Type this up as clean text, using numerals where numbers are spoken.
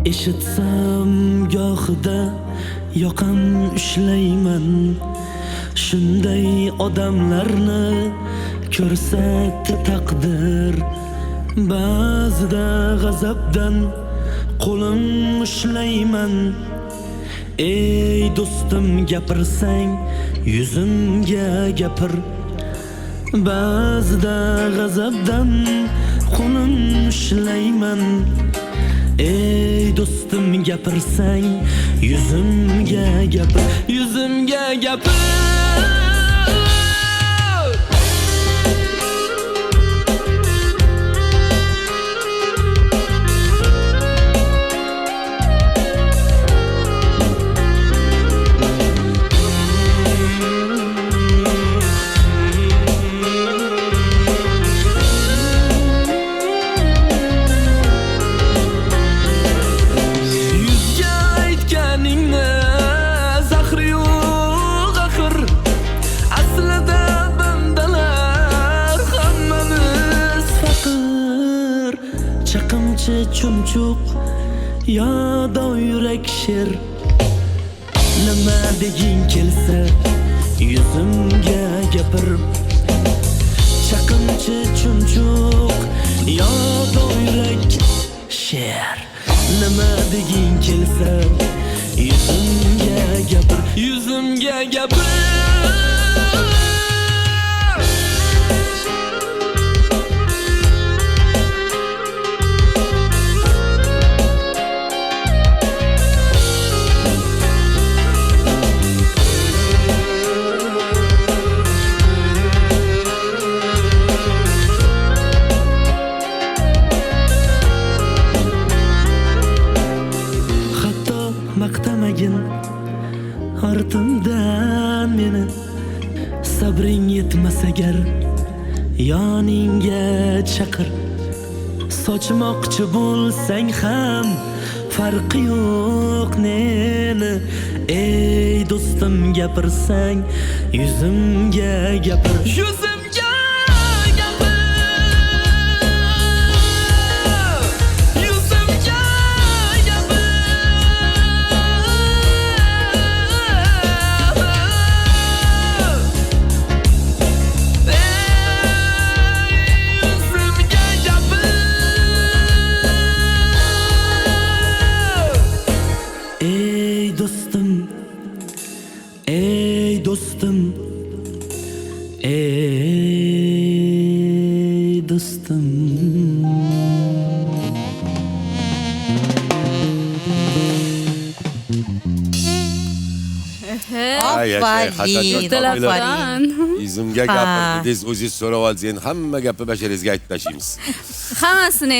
Eshitsam gohida yoqam ushlayman. Shunday odamlarni ko'rsatdi taqdir. Ba'zida g'azabdan qo'lim ushlayman. Ey do'stim, gapirsang yuzimga gapir. Ba'zida g'azabdan qo'lim ushlayman. Ey do'stim, gapirsang yuzimga gapir. Yuzimga gapir. Chaqimchi chumchuq yo doyurak sher, nima deging kelsa yuzimga gapir. Chaqimchi chumchuq yo doyurak sher, nima deging kelsa yuzimga gapir. Yuzimga gapir. Maqtamagin ortimdan meni, sabring yetmas agar yoningga chaqir. Sochmoqchi bo'lsang ham farqi yo'q neni. Ey do'stim, gapirsang yuzimga gapir. Yuzimga ey do'stim, ey do'stim. Yuzimga gapir. Biz o'zingiz so'rab olsangiz hamma gapni basharingizga aytib tashlaymiz. Hammasini